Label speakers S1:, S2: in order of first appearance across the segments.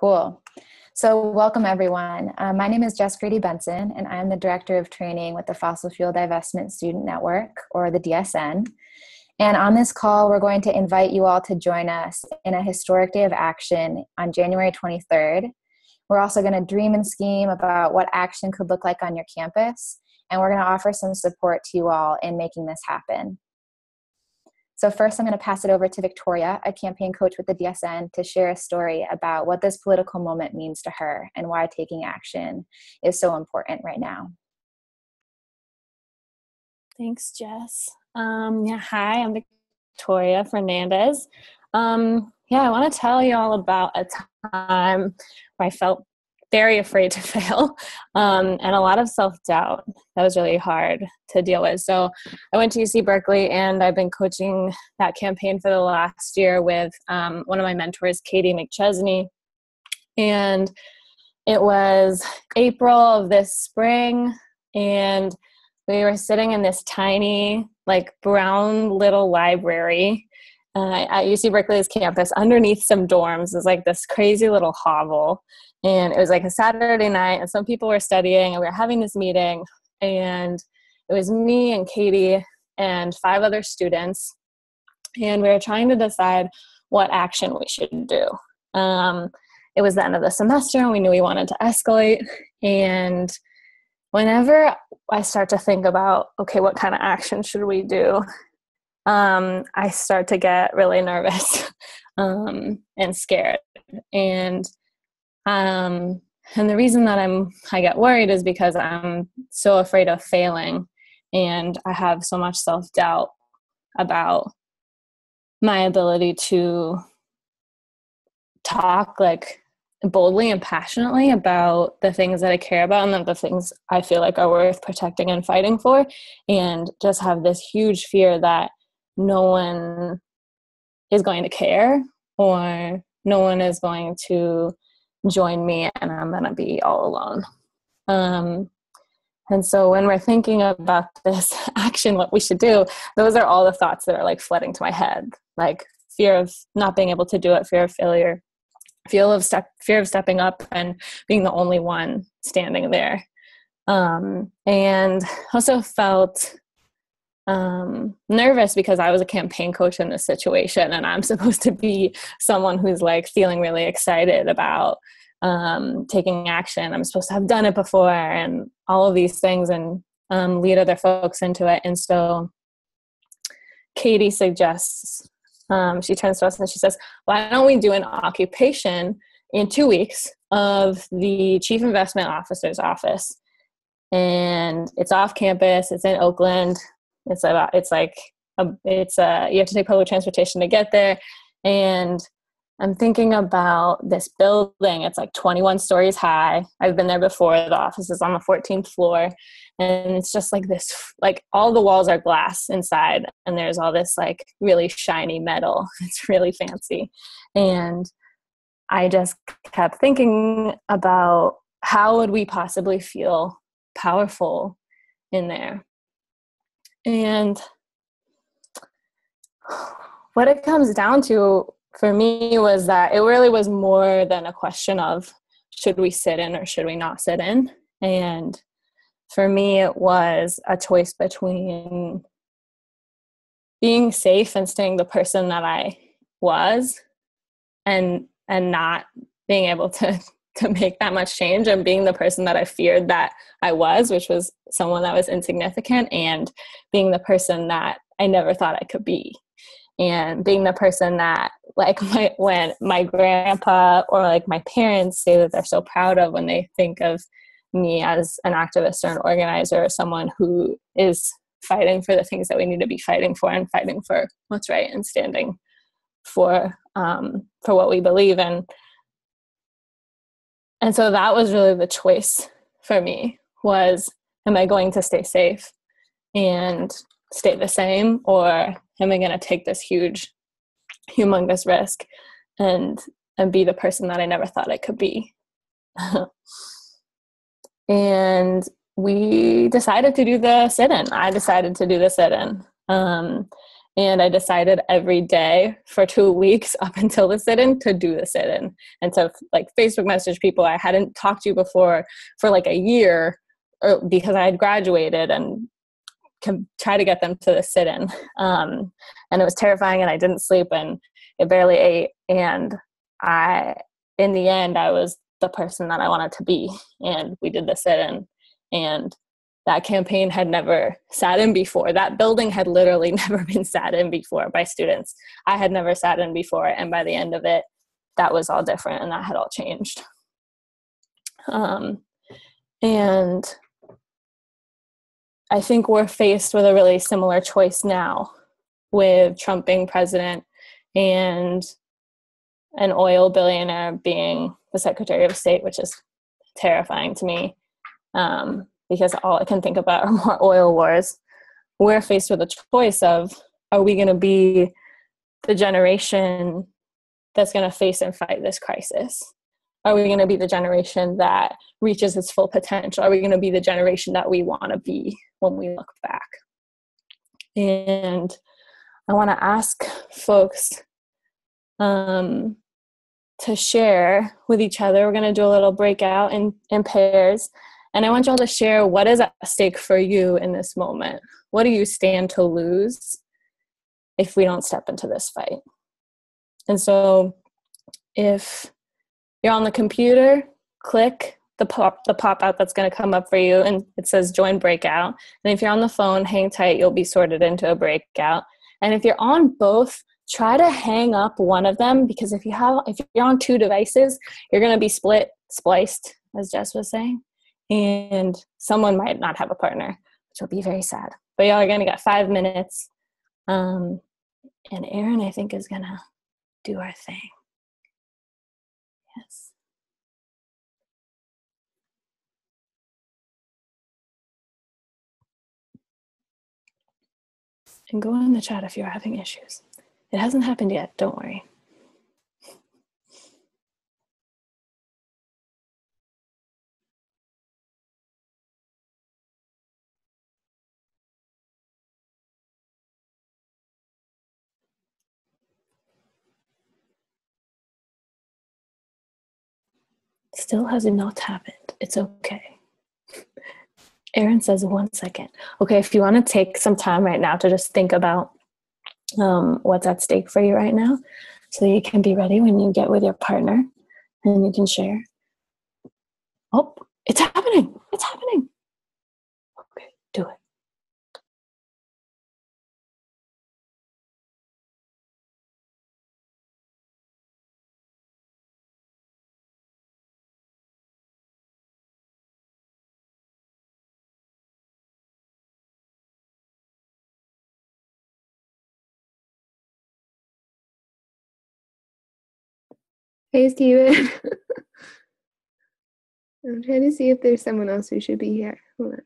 S1: Cool. So welcome everyone. My name is Jess Grady Benson, and I'm the Director of Training with the Fossil Fuel Divestment Student Network, or the DSN. And on this call, we're going to invite you all to join us in a historic day of action on January 23rd. We're also going to dream and scheme about what action could look like on your campus, and we're going to offer some support to you all in making this happen. So first, I'm going to pass it over to Victoria, a campaign coach with the DSN, to share a story about what this political moment means to her and why taking action is so important right now.
S2: Thanks, Jess. Hi, I'm Victoria Fernandez. I want to tell you all about a time where I felt very afraid to fail and a lot of self-doubt. That was really hard to deal with. So I went to UC Berkeley, and I've been coaching that campaign for the last year with one of my mentors, Katie McChesney. And it was April of this spring, and we were sitting in this tiny, brown little library at UC Berkeley's campus underneath some dorms. It was like this crazy little hovel. And it was like a Saturday night, and some people were studying, and we were having this meeting, and it was me and Katie and 5 other students, and we were trying to decide what action we should do. It was the end of the semester, and we knew we wanted to escalate, and whenever I start to think about, okay, what kind of action should we do, I start to get really nervous and scared. And the reason that I get worried is because I'm so afraid of failing, and I have so much self-doubt about my ability to talk boldly and passionately about the things that I care about and the things I feel like are worth protecting and fighting for, and just have this huge fear that no one is going to care, or no one is going to join me, and I'm going to be all alone. And so when we're thinking about this action, what we should do, those are all the thoughts that are flooding to my head, fear of not being able to do it, fear of failure, fear of stepping up and being the only one standing there. And also felt nervous because I was a campaign coach in this situation, and I'm supposed to be someone who's feeling really excited about taking action. I'm supposed to have done it before and all of these things, and lead other folks into it. And so Katie suggests, she turns to us and she says, why don't we do an occupation in 2 weeks of the chief investment officer's office? And it's off campus, it's in Oakland. You have to take public transportation to get there. And I'm thinking about this building. It's 21 stories high. I've been there before. The office is on the 14th floor. And it's just this, all the walls are glass inside. And there's all this really shiny metal. It's really fancy. And I just kept thinking about how would we possibly feel powerful in there? And what it comes down to for me was that it really was more than a question of should we sit in or should we not sit in. And for me, it was a choice between being safe and staying the person that I was, and not being able to make that much change, and being the person that I feared that I was, which was someone that was insignificant, and being the person that I never thought I could be, and being the person that when my grandpa or my parents say that they're so proud of when they think of me as an activist or an organizer, or someone who is fighting for the things that we need to be fighting for, and fighting for what's right, and standing for what we believe in. And so that was really the choice for me, was, am I going to stay safe and stay the same, or am I going to take this huge, humongous risk and be the person that I never thought I could be? And we decided to do the sit-in. I decided to do the sit-in. And I decided every day for 2 weeks up until the sit-in to do the sit-in, and to like Facebook message people I hadn't talked to before for like a year, because I had graduated, and try to get them to the sit-in. And it was terrifying, and I didn't sleep, and I barely ate. And in the end, I was the person that I wanted to be. And we did the sit-in, and that campaign had never sat in before. That building had literally never been sat in before by students. I had never sat in before. And by the end of it, that was all different, and that had all changed. And I think we're faced with a really similar choice now, with Trump being president and an oil billionaire being the Secretary of State, which is terrifying to me, because all I can think about are more oil wars. We're faced with a choice of, are we going to be the generation that's going to face and fight this crisis? Are we going to be the generation that reaches its full potential? Are we going to be the generation that we want to be when we look back? And I want to ask folks to share with each other. We're going to do a little breakout in pairs. And I want y'all to share what is at stake for you in this moment. What do you stand to lose if we don't step into this fight? And so if you're on the computer, click the pop-out that's going to come up for you, and it says join breakout. And if you're on the phone, hang tight, you'll be sorted into a breakout. And if you're on both, try to hang up one of them, because if you're on 2 devices, you're going to be spliced, as Jess was saying, and someone might not have a partner, which will be very sad. But y'all are going to get 5 minutes. And Erin, I think, is going to do our thing. Yes. And go in the chat if you're having issues. It hasn't happened yet, don't worry. Still has not happened. It's okay. Erin says 1 second. Okay, if you want to take some time right now to just think about what's at stake for you right now, so you can be ready when you get with your partner and you can share. Oh, it's happening. It's happening. Okay, do it.
S3: Hey, Steven. I'm trying to see if there's someone else who should be here. Hold on.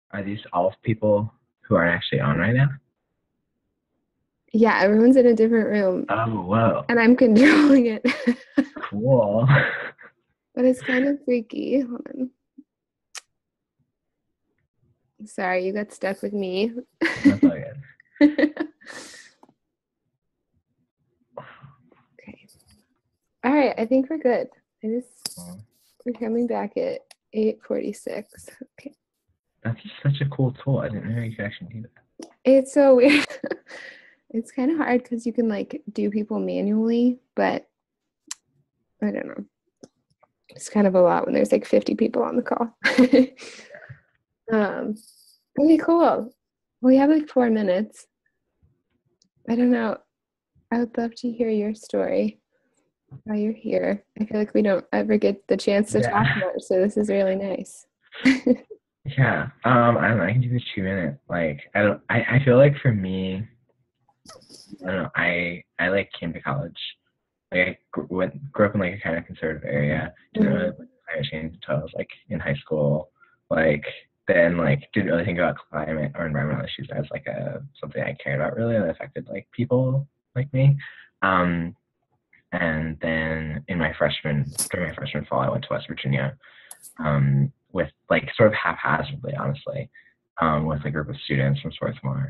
S4: Are these all people who aren't actually on right now?
S3: Yeah, everyone's in a different room.
S4: Oh, whoa.
S3: And I'm controlling it.
S4: Cool.
S3: But it's kind of freaky. Hold on. Sorry, you got stuck with me.
S4: That's all good.
S3: Okay. All right, I think we're good. We're coming back at 8:46. Okay.
S4: That's just such a cool tool. I didn't know you could actually do that.
S3: It's so weird. It's kind of hard because you can like do people manually, but I don't know. It's kind of a lot when there's like 50 people on the call. Okay, cool. We have like 4 minutes. I don't know. I would love to hear your story while you're here. I feel like we don't ever get the chance to talk much, so this is really nice.
S4: Yeah. I don't know. I can do this 2 minutes. Like, I feel like for me, I don't know. I like came to college. Like I grew up in like a kind of conservative area. Didn't really like climate change until I was like in high school. Like then like didn't really think about climate or environmental issues as like something I cared about really that affected like people like me. And then during my freshman fall, I went to West Virginia with like sort of haphazardly, honestly. with a group of students from Swarthmore.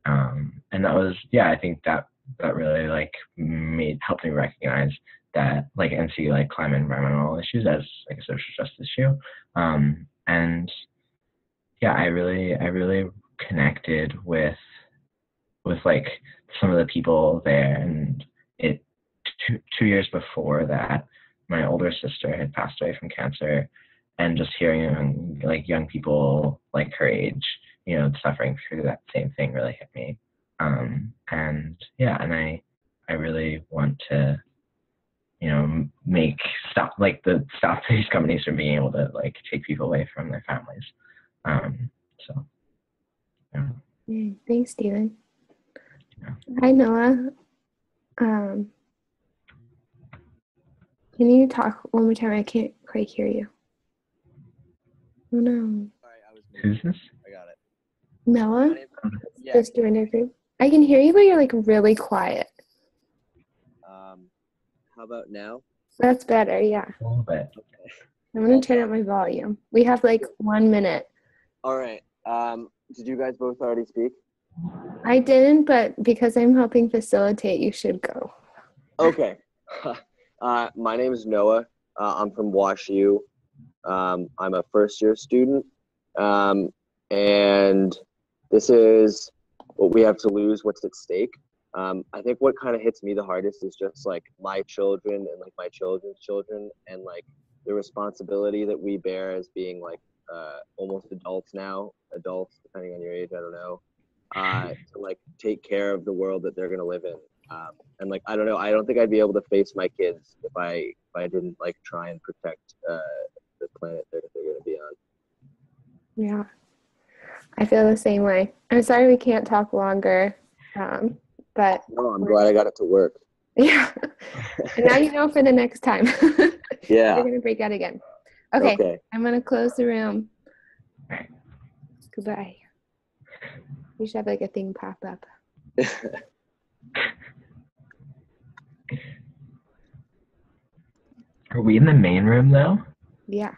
S4: And that was, yeah, I think that really like helped me recognize that like and see like climate and environmental issues as like a social justice issue. And yeah, I really connected with like some of the people there. And it 2 years before that, my older sister had passed away from cancer, and just hearing like young people like her age, you know, suffering through that same thing really hit me. And yeah, and I really want to, you know, stop these companies from being able to like take people away from their families. So yeah.
S3: Thanks, Steven.
S4: Yeah.
S3: Hi, Noah. Can you talk one more time? I can't quite hear you. Oh no.
S4: Who's this?
S5: I got it.
S3: Noah?
S5: Yeah.
S3: Just joined our group. I can hear you, but you're like really quiet.
S5: How about now?
S3: That's better, yeah.
S4: A little bit.
S5: Okay.
S3: I'm gonna turn up my volume. We have like 1 minute.
S5: All right. Did you guys both already speak?
S3: I didn't, but because I'm helping facilitate, you should go.
S5: Okay. My name is Noah. I'm from WashU. I'm a first-year student, and this is what we have to lose, what's at stake. I think what kind of hits me the hardest is just like my children and like my children's children, and like the responsibility that we bear as being like almost adults depending on your age, I don't know, to like take care of the world that they're gonna live in. And like I don't know, I don't think I'd be able to face my kids if I didn't like try and protect the planet that they're gonna be on.
S3: Yeah, I feel the same way. I'm sorry we can't talk longer, but
S5: No, I'm glad I got it to work.
S3: yeah. And now you know for the next time.
S5: Yeah.
S3: We're gonna break out again. Okay. I'm gonna close the room. Goodbye. We should have like a thing pop up.
S4: Are we in the main room though?
S3: Yeah.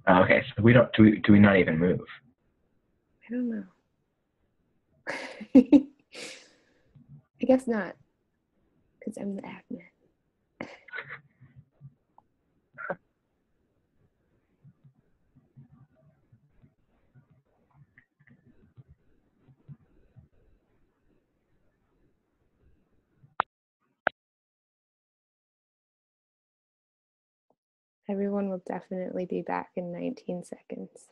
S4: Oh, okay, so we don't. Do we not even move?
S3: I don't know. I guess not, because I'm the admin. Everyone will definitely be back in 19 seconds.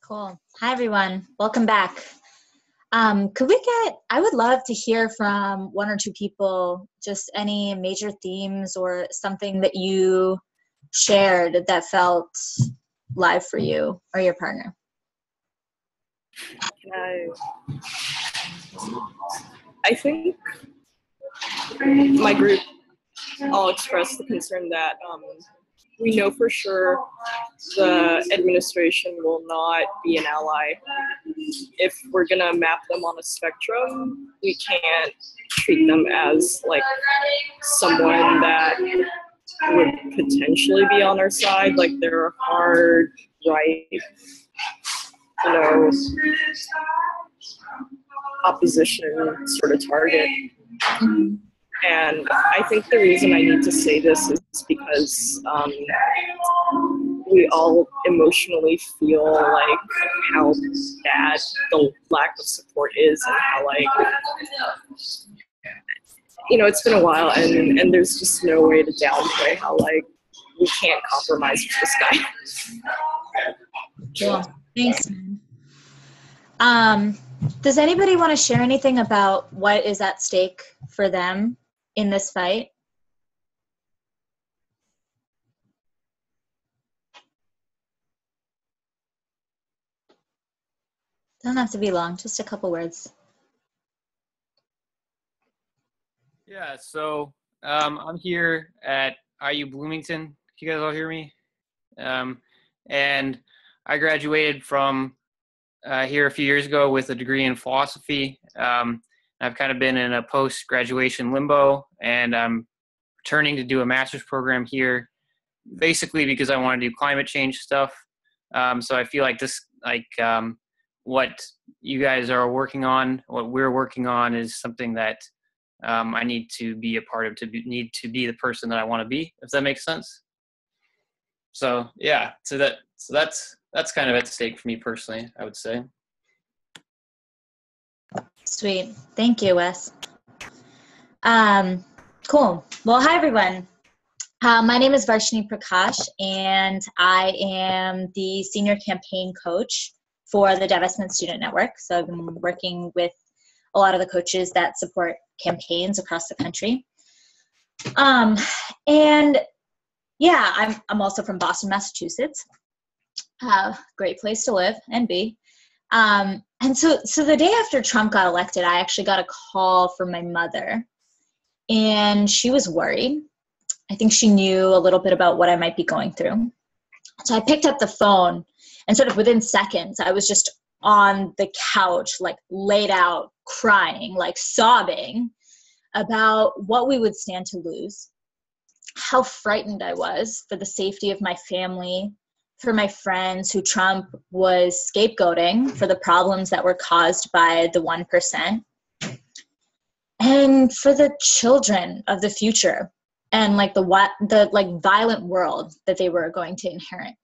S6: Cool. Hi, everyone. Welcome back. I would love to hear from one or two people, just any major themes or something that you shared that felt live for you or your partner.
S7: I think my group all expressed the concern that we know for sure the administration will not be an ally. If we're gonna map them on a spectrum, we can't treat them as like someone that would potentially be on our side, like they're a hard right, opposition sort of target.
S6: Mm-hmm.
S7: And I think the reason I need to say this is because we all emotionally feel like how bad the lack of support is, and how it's been a while, and there's just no way to downplay how we can't compromise with this guy.
S6: Cool. Thanks, man. Does anybody want to share anything about what is at stake for them in this fight? Don't have to be long, just a couple words.
S8: Yeah, so I'm here at IU Bloomington. Can you guys all hear me? And I graduated from here a few years ago with a degree in philosophy. I've kind of been in a post-graduation limbo, and I'm returning to do a master's program here, basically because I want to do climate change stuff. So I feel like this, what you guys are working on, what we're working on, is something that I need to be a part of, need to be the person that I want to be, if that makes sense. So yeah, so that's kind of at stake for me personally, I would say.
S6: Sweet. Thank you, Wes. Cool. Well, hi, everyone. My name is Varshini Prakash, and I am the senior campaign coach for the Divestment Student Network. So I've been working with a lot of the coaches that support campaigns across the country. And yeah, I'm also from Boston, Massachusetts. Great place to live and be. And so the day after Trump got elected, I actually got a call from my mother, and she was worried. I think she knew a little bit about what I might be going through. So I picked up the phone, and sort of within seconds, I was just on the couch, like laid out, crying, like sobbing about what we would stand to lose, how frightened I was for the safety of my family, for my friends who Trump was scapegoating for the problems that were caused by the 1%, and for the children of the future, and like the violent world that they were going to inherit.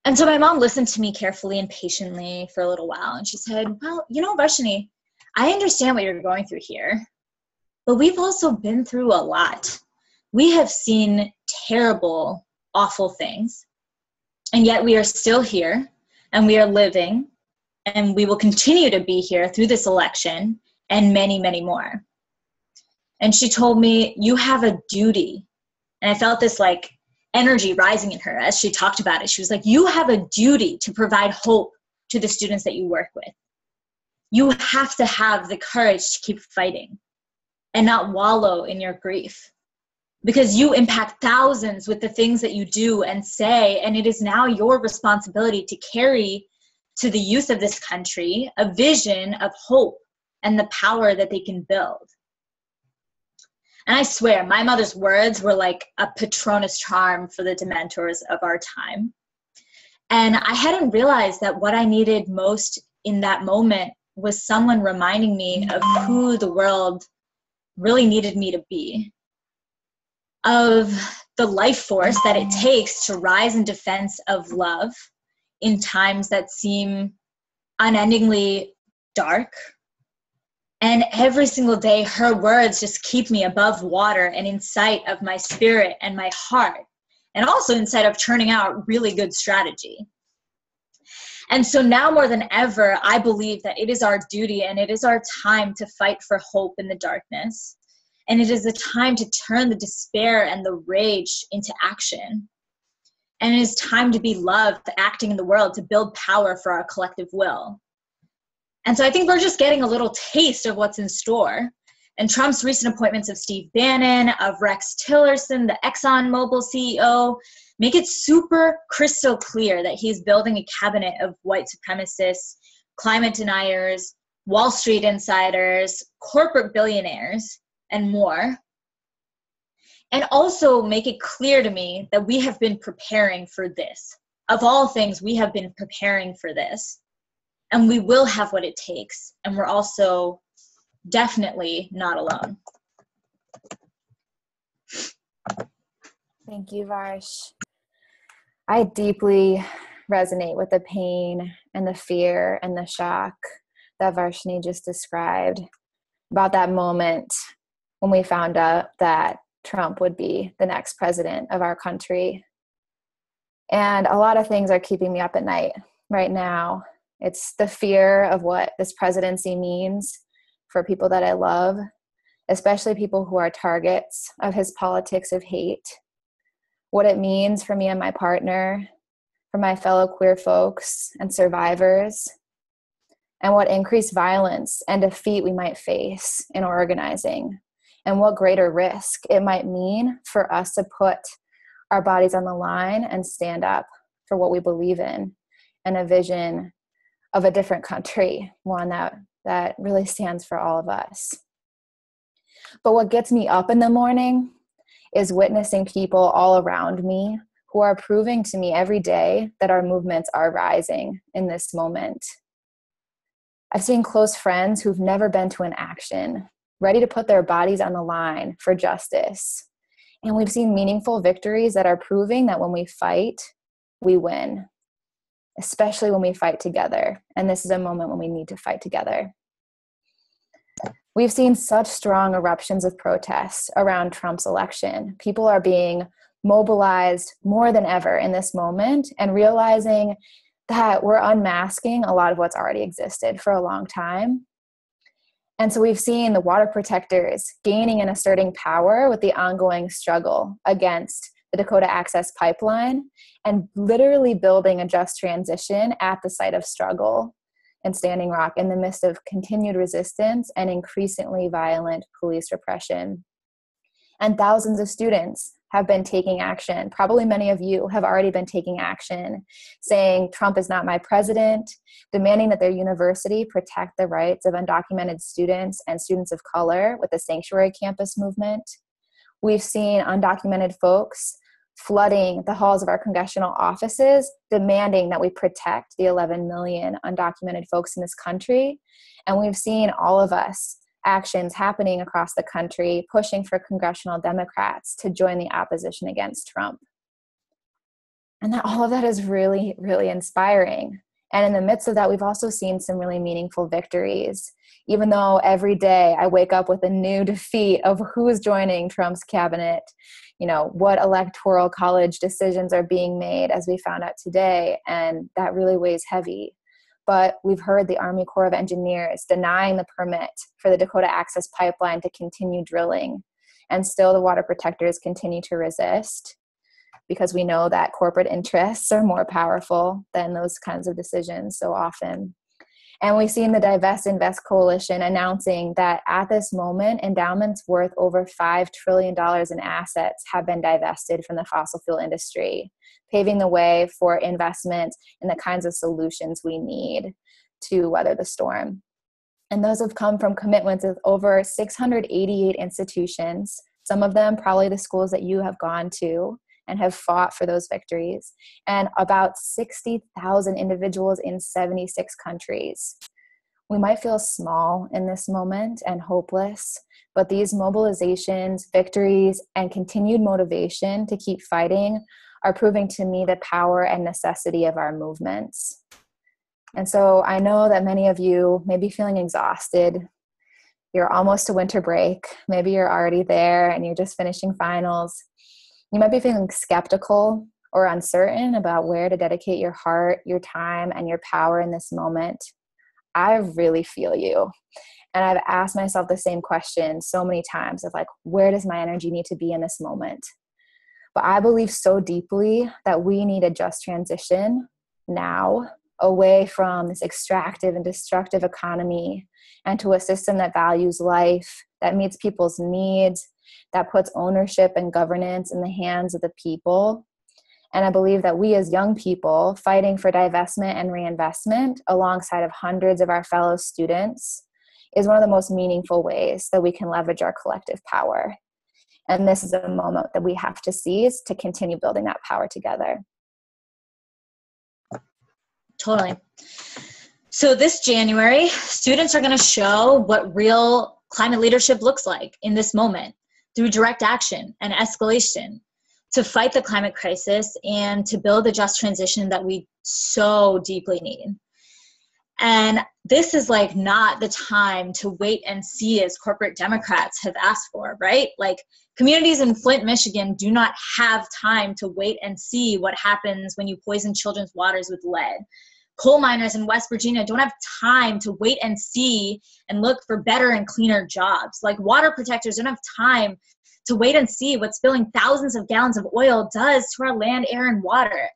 S6: And so my mom listened to me carefully and patiently for a little while, and she said, well, Varshini, I understand what you're going through here, but we've also been through a lot. We have seen terrible, awful things, and yet we are still here, and we are living, and we will continue to be here through this election and many, many more. And she told me, you have a duty. And I felt this like energy rising in her as she talked about it. She was like, you have a duty to provide hope to the students that you work with. You have to have the courage to keep fighting and not wallow in your grief, because you impact thousands with the things that you do and say, and it is now your responsibility to carry to the youth of this country a vision of hope and the power that they can build. And I swear, my mother's words were like a Patronus charm for the dementors of our time. And I hadn't realized that what I needed most in that moment was someone reminding me of who the world really needed me to be, of the life force that it takes to rise in defense of love in times that seem unendingly dark. And every single day, her words just keep me above water and in sight of my spirit and my heart, and also in sight of churning out really good strategy. And so now more than ever, I believe that it is our duty and it is our time to fight for hope in the darkness. And it is a time to turn the despair and the rage into action. And it is time to be love, acting in the world, to build power for our collective will. And so I think we're just getting a little taste of what's in store. And Trump's recent appointments of Steve Bannon, of Rex Tillerson, the Exxon-Mobil CEO, make it super crystal clear that he's building a cabinet of white supremacists, climate deniers, Wall Street insiders, corporate billionaires, and more. And also make it clear to me that we have been preparing for this. Of all things, we have been preparing for this. And we will have what it takes. And we're also definitely not alone.
S1: Thank you, Varsh. I deeply resonate with the pain and the fear and the shock that Varshini just described about that moment when we found out that Trump would be the next president of our country. And a lot of things are keeping me up at night right now. It's the fear of what this presidency means for people that I love, especially people who are targets of his politics of hate. What it means for me and my partner, for my fellow queer folks and survivors, and what increased violence and defeat we might face in organizing, and what greater risk it might mean for us to put our bodies on the line and stand up for what we believe in, and a vision of a different country, one that really stands for all of us. But what gets me up in the morning is witnessing people all around me who are proving to me every day that our movements are rising in this moment. I've seen close friends who've never been to an action, ready to put their bodies on the line for justice. And we've seen meaningful victories that are proving that when we fight, we win, especially when we fight together. And this is a moment when we need to fight together. We've seen such strong eruptions of protests around Trump's election. People are being mobilized more than ever in this moment and realizing that we're unmasking a lot of what's already existed for a long time. And so we've seen the water protectors gaining and asserting power with the ongoing struggle against the Dakota Access Pipeline and literally building a just transition at the site of struggle in Standing Rock in the midst of continued resistance and increasingly violent police repression. And thousands of students have been taking action. Probably many of you have already been taking action, saying Trump is not my president, demanding that their university protect the rights of undocumented students and students of color with the Sanctuary Campus movement. We've seen undocumented folks flooding the halls of our congressional offices, demanding that we protect the 11 million undocumented folks in this country. And we've seen all of us actions happening across the country, pushing for congressional Democrats to join the opposition against Trump. And that all of that is really, really inspiring. And in the midst of that, we've also seen some really meaningful victories. Even though every day I wake up with a new defeat of who's joining Trump's cabinet, what electoral college decisions are being made, as we found out today, and that really weighs heavy. But we've heard the Army Corps of Engineers denying the permit for the Dakota Access Pipeline to continue drilling. And still the water protectors continue to resist because we know that corporate interests are more powerful than those kinds of decisions so often. And we've seen the Divest Invest Coalition announcing that at this moment, endowments worth over $5 trillion in assets have been divested from the fossil fuel industry, paving the way for investment in the kinds of solutions we need to weather the storm. And those have come from commitments of over 688 institutions, some of them probably the schools that you have gone to and have fought for those victories, and about 60,000 individuals in 76 countries. We might feel small in this moment and hopeless, but these mobilizations, victories, and continued motivation to keep fighting are proving to me the power and necessity of our movements. And so I know that many of you may be feeling exhausted. You're almost to winter break. Maybe you're already there and you're just finishing finals. You might be feeling skeptical or uncertain about where to dedicate your heart, your time, and your power in this moment. I really feel you. And I've asked myself the same question so many times of where does my energy need to be in this moment? But I believe so deeply that we need a just transition now, away from this extractive and destructive economy and to a system that values life, that meets people's needs, that puts ownership and governance in the hands of the people. And I believe that we as young people fighting for divestment and reinvestment alongside of hundreds of our fellow students is one of the most meaningful ways that we can leverage our collective power. And this is a moment that we have to seize to continue building that power together.
S6: Totally. So this January, students are going to show what real climate leadership looks like in this moment through direct action and escalation to fight the climate crisis and to build the just transition that we so deeply need. And this is not the time to wait and see as corporate Democrats have asked for, right? Communities in Flint, Michigan do not have time to wait and see what happens when you poison children's waters with lead. Coal miners in West Virginia don't have time to wait and see and look for better and cleaner jobs. Water protectors don't have time to wait and see what spilling thousands of gallons of oil does to our land, air, and water.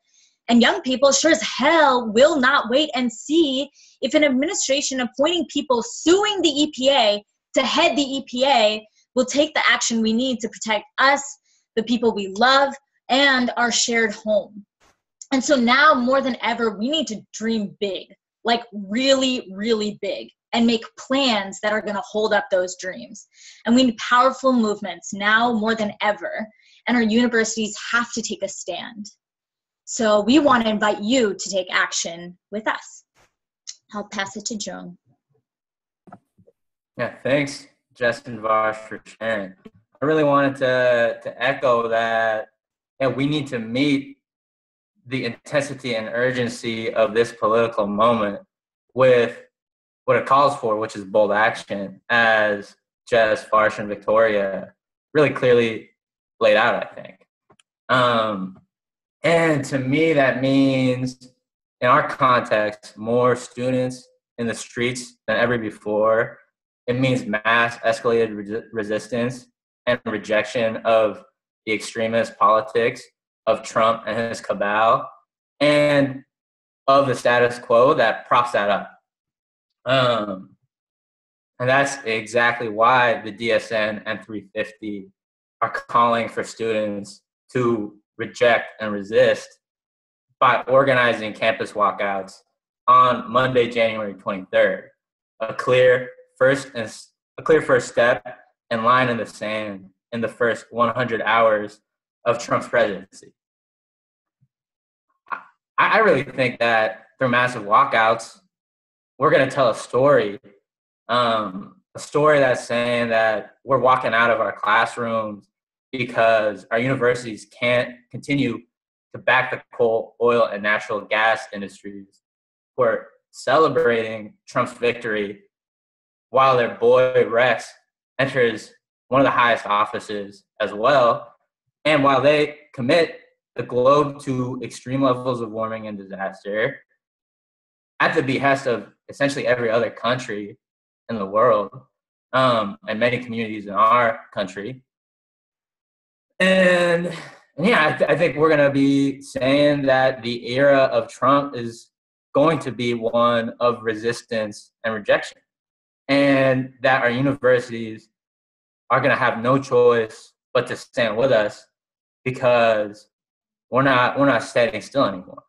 S6: And young people sure as hell will not wait and see if an administration appointing people suing the EPA to head the EPA will take the action we need to protect us, the people we love, and our shared home. And so now more than ever, we need to dream big, like really, really big, and make plans that are going to hold up those dreams. And we need powerful movements now more than ever, and our universities have to take a stand. So we want to invite you to take action with us. I'll pass it to Joan.
S9: Yeah, thanks, Jess and Vash, for sharing. I really wanted to echo that we need to meet the intensity and urgency of this political moment with what it calls for, which is bold action, as Jess, Vash, and Victoria really clearly laid out, I think. And to me, that means, in our context, more students in the streets than ever before. It means mass escalated resistance and rejection of the extremist politics of Trump and his cabal, and of the status quo that props that up. And that's exactly why the DSN and 350 are calling for students to reject and resist by organizing campus walkouts on Monday, January 23rd. A clear first step and line in the sand in the first 100 hours of Trump's presidency. I really think that through massive walkouts, we're going to tell a story that's saying that we're walking out of our classrooms because our universities can't continue to back the coal, oil, and natural gas industries who are celebrating Trump's victory while their boy Rex enters one of the highest offices as well, and while they commit the globe to extreme levels of warming and disaster at the behest of essentially every other country in the world, and many communities in our country. And yeah, I think we're going to be saying that the era of Trump is going to be one of resistance and rejection, and that our universities are going to have no choice but to stand with us, because we're not standing still anymore,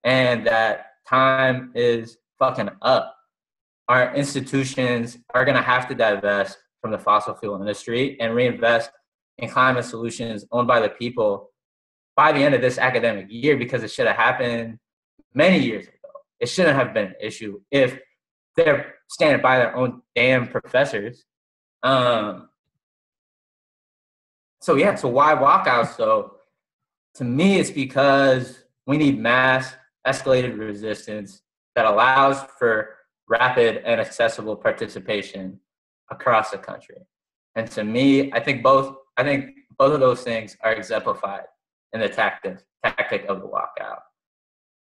S9: and that time is fucking up. Our institutions are going to have to divest from the fossil fuel industry and reinvest in climate solutions owned by the people by the end of this academic year, because it should have happened many years ago. It shouldn't have been an issue if they're standing by their own damn professors. So why walkouts though? To me, it's because we need mass escalated resistance that allows for rapid and accessible participation across the country. And to me, I think both of those things are exemplified in the tactic of the walkout.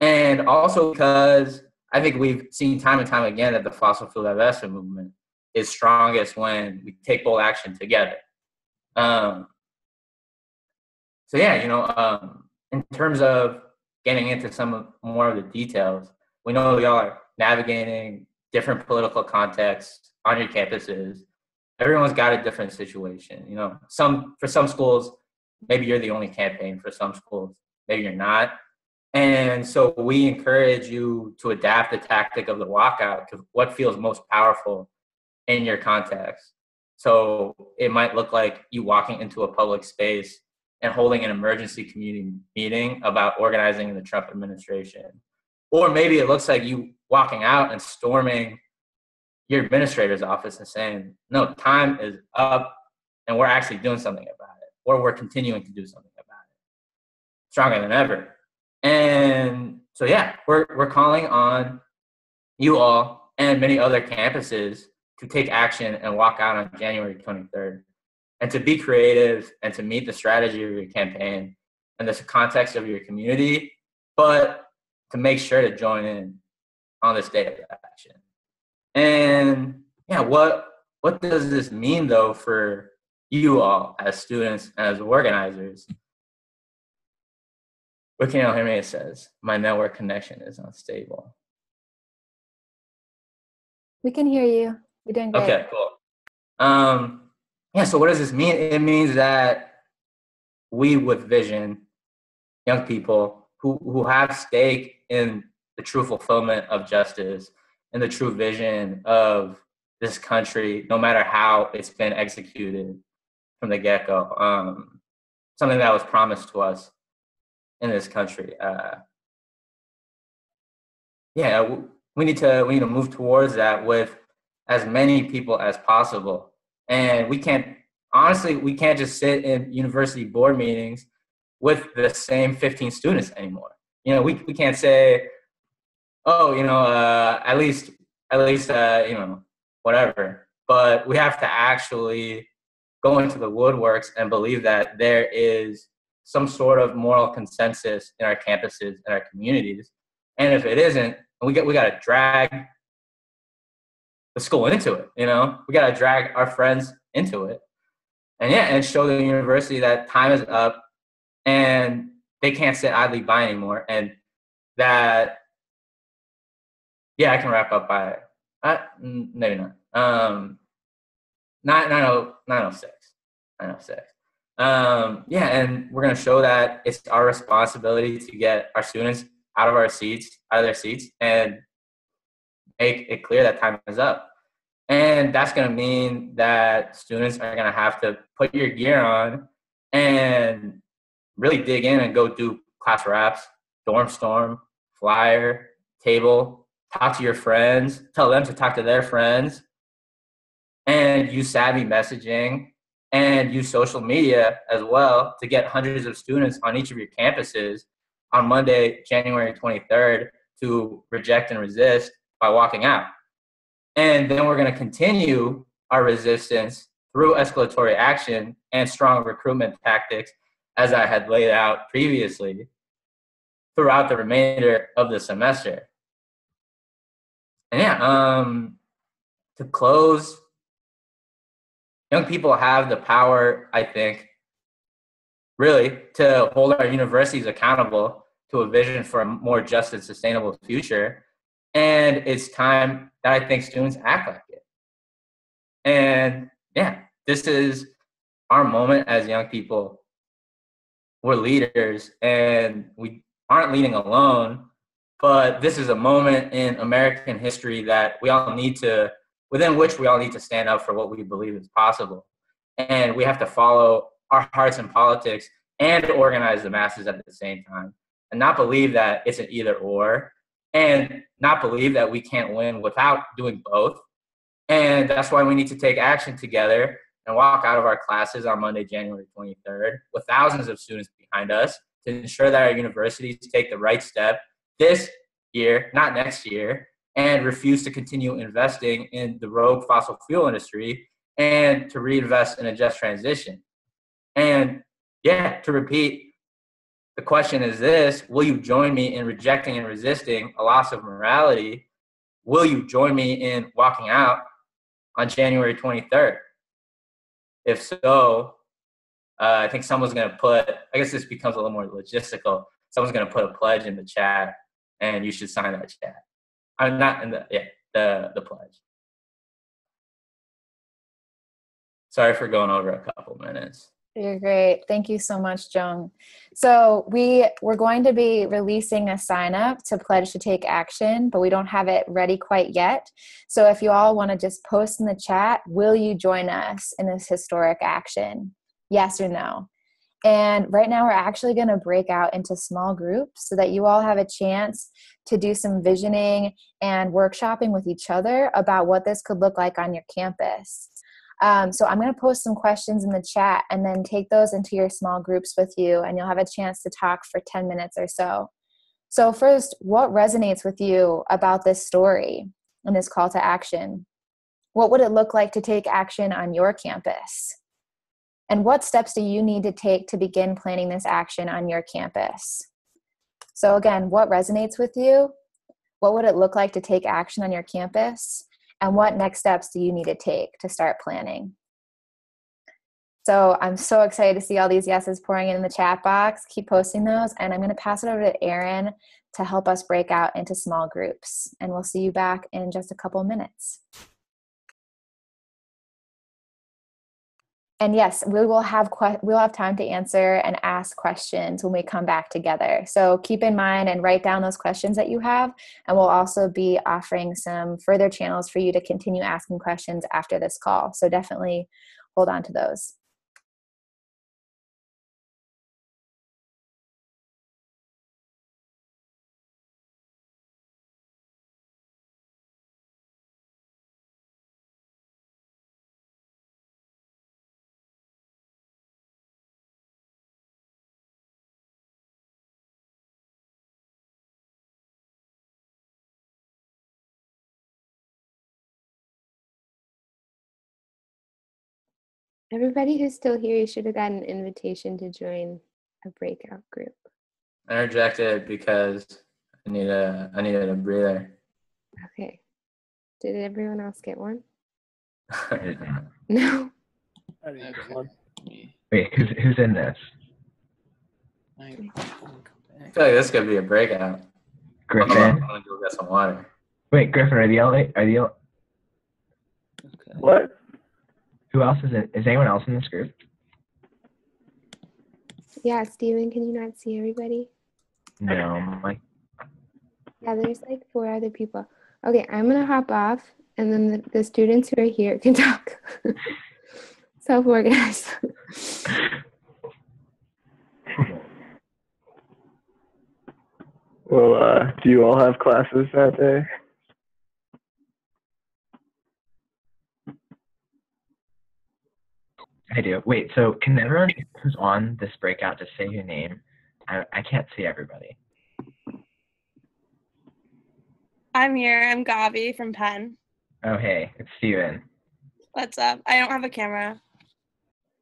S9: And also because I think we've seen time and time again that the fossil fuel divestment movement is strongest when we take bold action together. In terms of getting into some more of the details, we know y'all are navigating different political contexts on your campuses. Everyone's got a different situation. For some schools, maybe you're the only campaign. For some schools, maybe you're not. And so we encourage you to adapt the tactic of the walkout to what feels most powerful in your context. So it might look like you walking into a public space and holding an emergency community meeting about organizing in the Trump administration. Or maybe it looks like you walking out and storming your administrator's office and saying, no, time is up and we're actually doing something about it, or we're continuing to do something about it, stronger than ever. And so, we're calling on you all and many other campuses to take action and walk out on January 23rd, and to be creative and to meet the strategy of your campaign and the context of your community, but to make sure to join in on this day of action. And what does this mean though for you all as students and as organizers? But can you all hear me? It says, my network connection is unstable.
S1: We can hear you. You're doing great.
S9: Okay, cool. Yeah, so what does this mean? It means that we with vision, young people who have stake in the true fulfillment of justice and the true vision of this country, no matter how it's been executed from the get-go, something that was promised to us in this country. We need to move towards that with as many people as possible. And we can't just sit in university board meetings with the same 15 students anymore. We can't say, oh, at least, whatever. But we have to actually go into the woodworks and believe that there is some sort of moral consensus in our campuses and our communities. And if it isn't, we got to drag the school into it. We got to drag our friends into it, and show the university that time is up and they can't sit idly by anymore. And that, I can wrap up by maybe not 906. And we're going to show that it's our responsibility to get our students out of their seats, and make it clear that time is up. And that's going to mean that students are going to have to put your gear on and really dig in and go do class wraps, dorm storm, flyer, table, talk to your friends, tell them to talk to their friends, and use savvy messaging and use social media as well to get hundreds of students on each of your campuses on Monday, January 23rd, to reject and resist by walking out. And then we're going to continue our resistance through escalatory action and strong recruitment tactics, as I had laid out previously, throughout the remainder of the semester. And to close, young people have the power, I think, really, to hold our universities accountable to a vision for a more just and sustainable future. And it's time that I think students act like it. And this is our moment as young people. We're leaders, and we aren't leading alone, but this is a moment in American history that within which we all need to stand up for what we believe is possible. And we have to follow our hearts in politics and organize the masses at the same time, and not believe that it's an either or, and not believe that we can't win without doing both. And that's why we need to take action together and walk out of our classes on Monday, January 23rd, with thousands of students behind us, to ensure that our universities take the right step this year, not next year, and refuse to continue investing in the rogue fossil fuel industry, and to reinvest in a just transition. And to repeat, the question is this: will you join me in rejecting and resisting a loss of morality? Will you join me in walking out on January 23rd? If so, I think someone's going to I guess this becomes a little more logistical. Someone's going to put a pledge in the chat, and you should sign that chat. I'm not in the pledge. Sorry for going over a couple minutes.
S1: You're great. Thank you so much, Jung. So we're going to be releasing a sign up to pledge to take action, but we don't have it ready quite yet. So if you all want to just post in the chat, will you join us in this historic action? Yes or no? And right now we're actually going to break out into small groups so that you all have a chance to do some visioning and workshopping with each other about what this could look like on your campus. So I'm going to post some questions in the chat and then take those into your small groups with you, and you'll have a chance to talk for 10 minutes or so. So first, what resonates with you about this story and this call to action? What would it look like to take action on your campus? And what steps do you need to take to begin planning this action on your campus? So again, what resonates with you? What would it look like to take action on your campus? And what next steps do you need to take to start planning? So I'm so excited to see all these yeses pouring in the chat box. Keep posting those. And I'm going to pass it over to Erin to help us break out into small groups. And we'll see you back in just a couple minutes. And yes, we'll have time to answer and ask questions when we come back together. So keep in mind and write down those questions that you have. And we'll also be offering some further channels for you to continue asking questions after this call. So definitely hold on to those.
S3: Everybody who's still here, you should have gotten an invitation to join a breakout group.
S9: I rejected because I needed a breather.
S3: Okay. Did everyone else get one?
S4: I did not.
S3: No.
S10: I didn't get one.
S4: Wait, who's in this?
S9: I feel like this could be a breakout.
S4: Griffin?
S9: I'm gonna go get some water.
S4: Wait, Griffin, are the only?
S10: Okay. What?
S4: Who else is in? Is anyone else in this group?
S3: Yeah, Steven, can you not see everybody?
S4: No,
S3: Yeah, there's like 4 other people. Okay, I'm gonna hop off, and then the students who are here can talk. Self-organize.
S10: Well, do you all have classes that day?
S4: I do. Wait, so can everyone who's on this breakout just say your name? I can't see everybody.
S11: I'm here. I'm Gavi from Penn.
S4: Oh, hey, it's Steven.
S11: What's up? I don't have a camera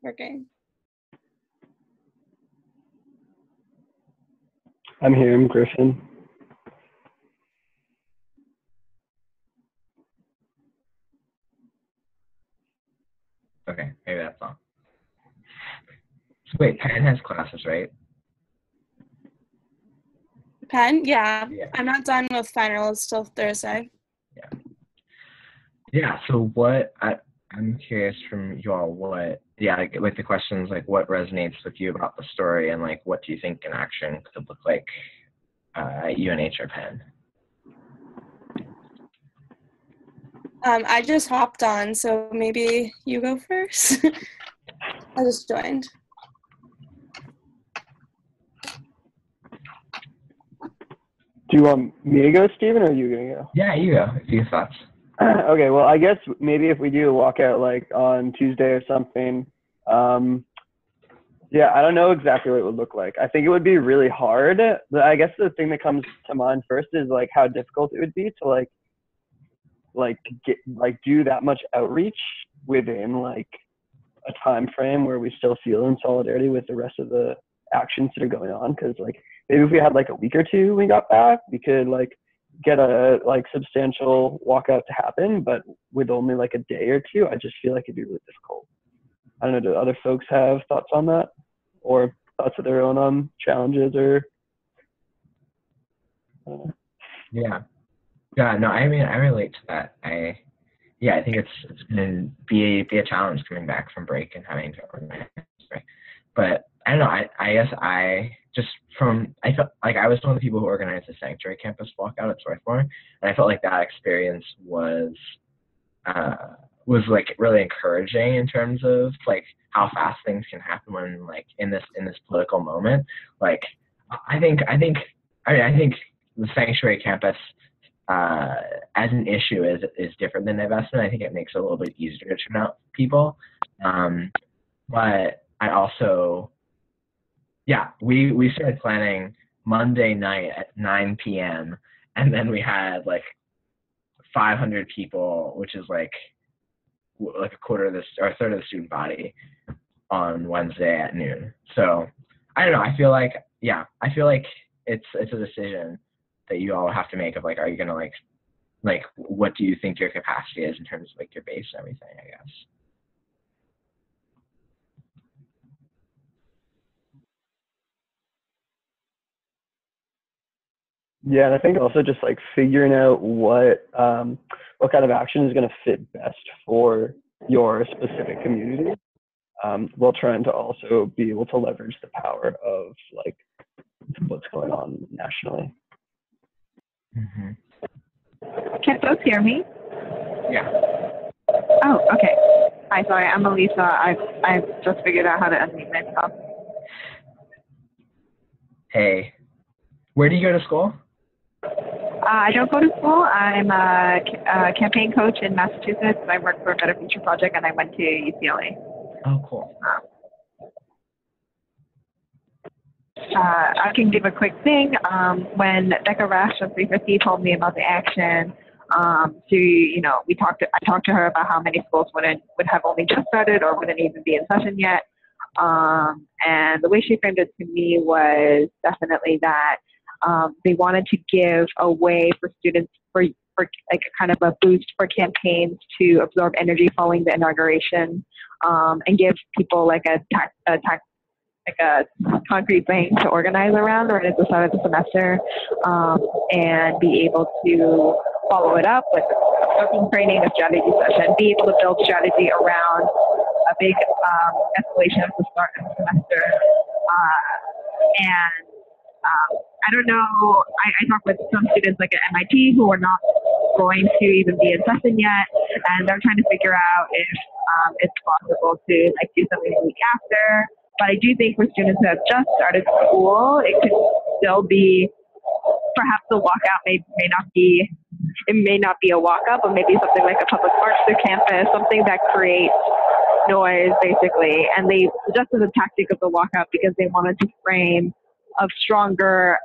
S11: working.
S10: I'm here. I'm Griffin.
S4: Okay, maybe that's all. So wait, Penn has classes, right?
S11: Penn? Yeah. I'm not done with finals till Thursday.
S4: Yeah, so I'm curious from you all like the questions, like what resonates with you about the story and like what do you think an action could look like at UNH or Penn?
S11: I just hopped on, so maybe you go first. I just joined.
S10: Do you want me to go, Steven, or are you going to go?
S4: Yeah, you go. Your thoughts.
S10: Okay, well, I guess maybe if we do a walkout like on Tuesday or something, yeah, I don't know exactly what it would look like. I think it would be really hard. But I guess the thing that comes to mind first is like how difficult it would be to do that much outreach within like a time frame where we still feel in solidarity with the rest of the actions that are going on. Because like maybe if we had like a week or two when we got back, we could like get a like substantial walkout to happen. But with only like a day or two, I just feel like it'd be really difficult. I don't know, do other folks have thoughts on that or thoughts of their own challenges or I don't know.
S4: Yeah, no, I mean I relate to that. I think it's gonna be a challenge coming back from break and having to organize, right? But I don't know, I guess I felt like I was one of the people who organized the Sanctuary Campus walkout at Swarthmore, and I felt like that experience was like really encouraging in terms of like how fast things can happen when like in this political moment. Like I think the Sanctuary Campus as an issue is different than divestment. I think it makes it a little bit easier to turn out people. But I also, we started planning Monday night at 9 p.m. and then we had like 500 people, which is like a quarter of a third of the student body on Wednesday at noon. So I don't know. I feel like it's a decision that you all have to make of like, are you gonna like what do you think your capacity is in terms of like your base and everything, I guess.
S10: Yeah, and I think also just like figuring out what kind of action is going to fit best for your specific community, while trying to also be able to leverage the power of like what's going on nationally.
S4: Mm-hmm.
S12: Can folks hear me?
S4: Yeah.
S12: Oh, okay. Hi, sorry, I'm Elisa. I've just figured out how to unmute myself.
S4: Hey, where do you go to school?
S12: I don't go to school. I'm a campaign coach in Massachusetts. I work for a Better Future Project, and I went to UCLA.
S4: Oh, cool.
S12: I can give a quick thing. When Becca Rash of 350 told me about the action, I talked to her about how many schools would have only just started or wouldn't even be in session yet. And the way she framed it to me was definitely that they wanted to give a way for students for like a kind of a boost for campaigns to absorb energy following the inauguration, and give people like a concrete thing to organize around right at the start of the semester, and be able to follow it up with a training, a strategy session, be able to build strategy around a big escalation at the start of the semester. I don't know, I talked with some students like at MIT who are not going to even be in session yet, and they're trying to figure out if it's possible to like do something the week after. But I do think for students who have just started school, it could still be, perhaps the walkout may not be a walkout, but maybe something like a public march through campus, something that creates noise basically. And they suggested the tactic of the walkout because they wanted to frame a stronger,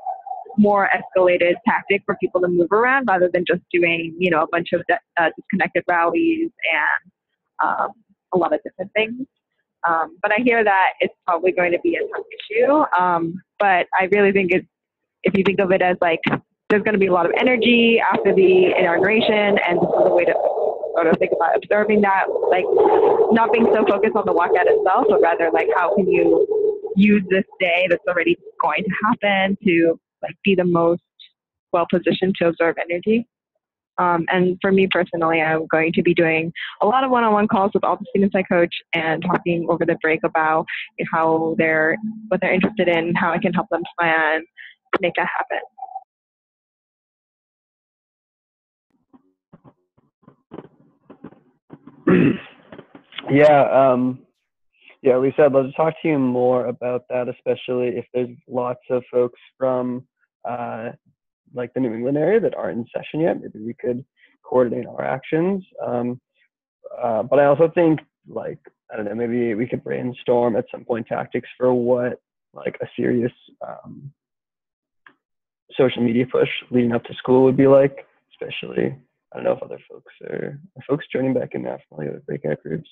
S12: more escalated tactic for people to move around rather than just doing, a bunch of disconnected rallies and a lot of different things. But I hear that it's probably going to be a tough issue. But I really think if you think of it as like, there's going to be a lot of energy after the inauguration, and this is a way to sort of think about observing that, like not being so focused on the walkout itself, but rather like how can you use this day that's already going to happen to like be the most well positioned to absorb energy. And for me personally, I'm going to be doing a lot of one-on-one calls with all the students I coach and talking over the break about what they're interested in, how I can help them plan to make that happen.
S10: Yeah, Lisa, I'd love to talk to you more about that, especially if there's lots of folks from like the New England area that aren't in session yet. Maybe we could coordinate our actions. But I also think, like, I don't know, maybe we could brainstorm at some point tactics for what like a serious social media push leading up to school would be like, especially, I don't know if other folks are folks joining back in now from the other breakout groups.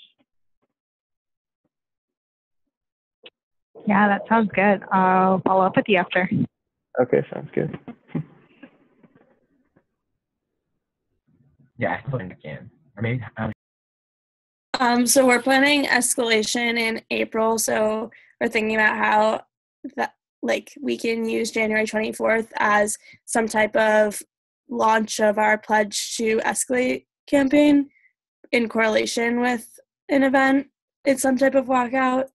S12: Yeah, that sounds good. I'll follow up with you after.
S10: Okay, sounds good.
S4: Yeah, I think I can. Or maybe.
S11: So we're planning escalation in April. So we're thinking about how that, like, we can use January 24th as some type of launch of our pledge to escalate campaign in correlation with an event in some type of walkout.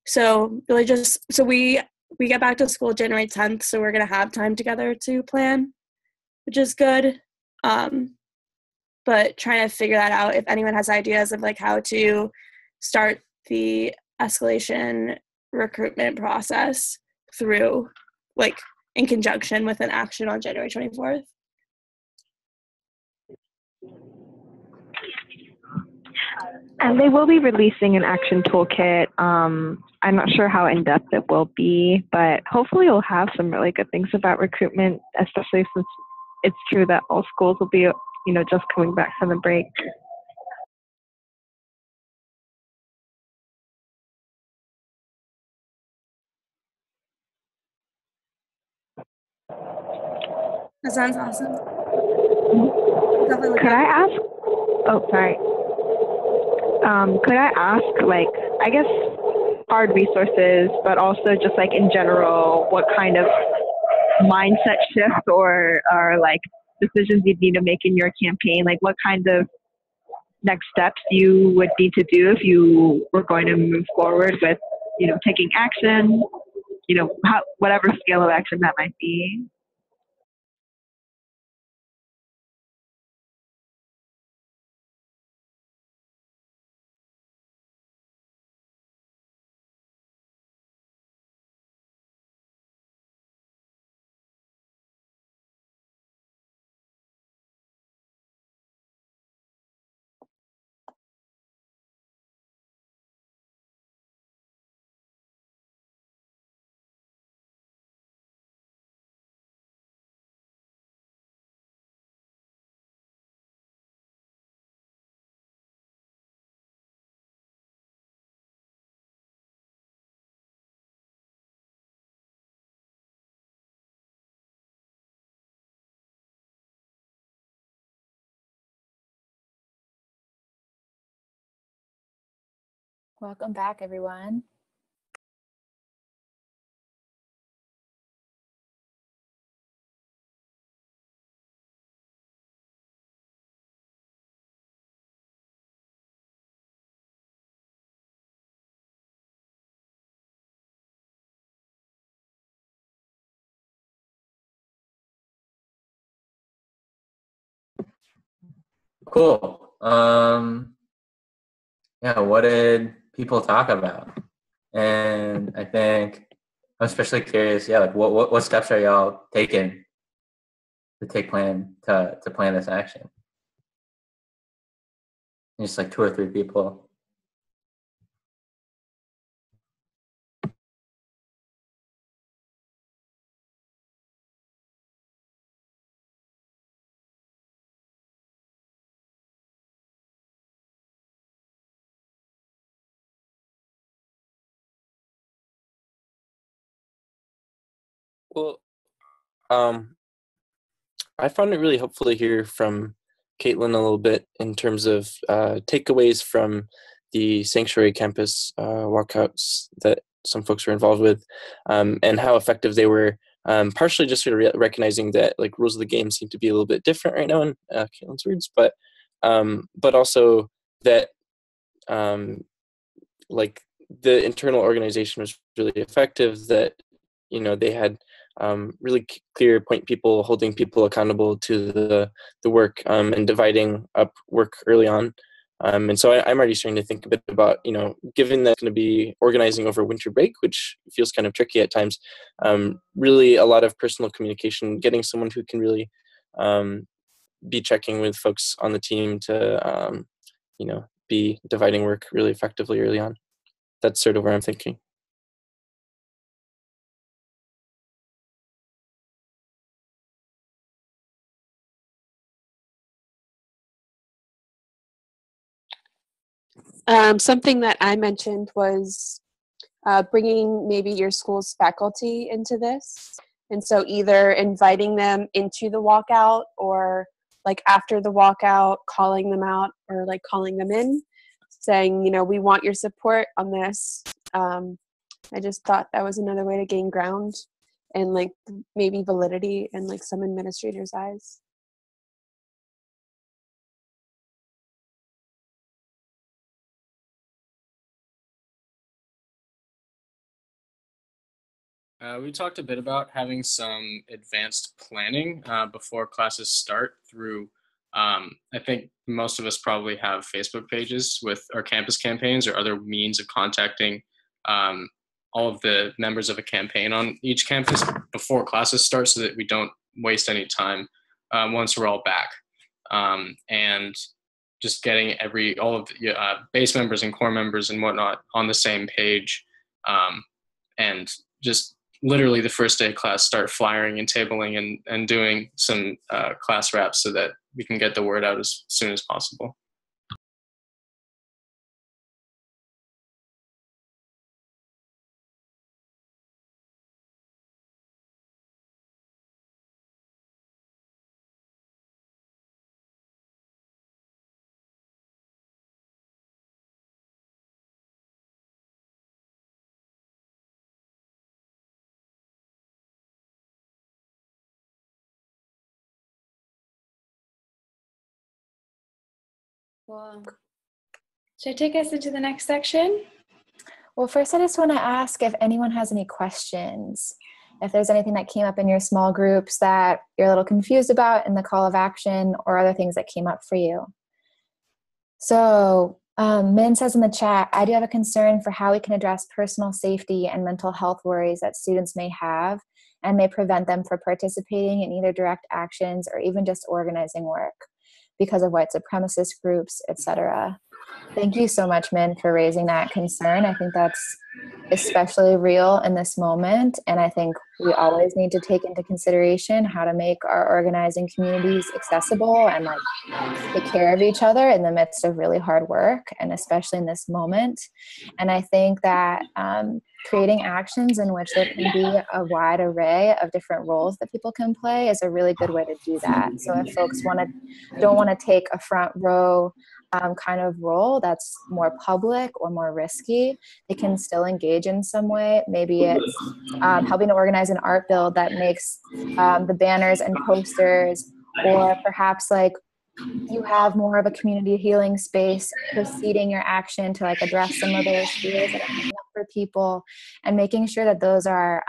S11: So really so we get back to school January 10th, so we're going to have time together to plan, which is good. But trying to figure that out, if anyone has ideas of like how to start the escalation recruitment process through, like, in conjunction with an action on January 24th.
S12: And they will be releasing an action toolkit. I'm not sure how in-depth it will be, but hopefully we'll have some really good things about recruitment, especially since it's true that all schools will be, just coming back from the break.
S11: That sounds awesome.
S12: Could I ask? Oh, sorry. Could I ask, like, I guess hard resources, but also just like in general, what kind of mindset shift or like decisions you need to make in your campaign? Like what kind of next steps you would need to do if you were going to move forward with, taking action, whatever scale of action that might be?
S1: Welcome back, everyone.
S9: Cool. Yeah, what did people talk about? And I think I'm especially curious, yeah, like what steps are y'all taking to plan this action? Just like 2 or 3 people.
S13: Well, I found it really helpful to hear from Caitlin a little bit in terms of takeaways from the Sanctuary Campus walkouts that some folks were involved with, and how effective they were. Partially just sort of recognizing that like rules of the game seem to be a little bit different right now in Caitlin's words, but also that like the internal organization was really effective, that they had really clear point people, holding people accountable to the work, and dividing up work early on. And so I'm already starting to think a bit about, given that it's going to be organizing over winter break, which feels kind of tricky at times, really a lot of personal communication, getting someone who can really be checking with folks on the team to, be dividing work really effectively early on. That's sort of where I'm thinking.
S11: Something that I mentioned was bringing maybe your school's faculty into this. And so either inviting them into the walkout, or like after the walkout, calling them out, or like calling them in, saying, we want your support on this. I just thought that was another way to gain ground and like maybe validity in like some administrators' eyes.
S14: We talked a bit about having some advanced planning before classes start through, I think most of us probably have Facebook pages with our campus campaigns or other means of contacting all of the members of a campaign on each campus before classes start, so that we don't waste any time once we're all back. And just getting all of the base members and core members and whatnot on the same page, and just literally the first day of class start flyering and tabling and doing some class wraps so that we can get the word out as soon as possible.
S11: Cool. Should I take us into the next section?
S1: Well, first I just want to ask if anyone has any questions. If there's anything that came up in your small groups that you're a little confused about in the call of action, or other things that came up for you. So Min says in the chat, I do have a concern for how we can address personal safety and mental health worries that students may have and may prevent them from participating in either direct actions or even just organizing work because of white supremacist groups, etc. Thank you so much, Min, for raising that concern. I think that's especially real in this moment. And I think we always need to take into consideration how to make our organizing communities accessible and like take care of each other in the midst of really hard work, and especially in this moment. And I think that creating actions in which there can be a wide array of different roles that people can play is a really good way to do that. So if folks don't want to take a front row kind of role that's more public or more risky, they can still engage in some way. Maybe it's helping to organize an art build that makes the banners and posters, or perhaps like you have more of a community healing space preceding your action to like address some of those fears that are coming up for people, and making sure that those are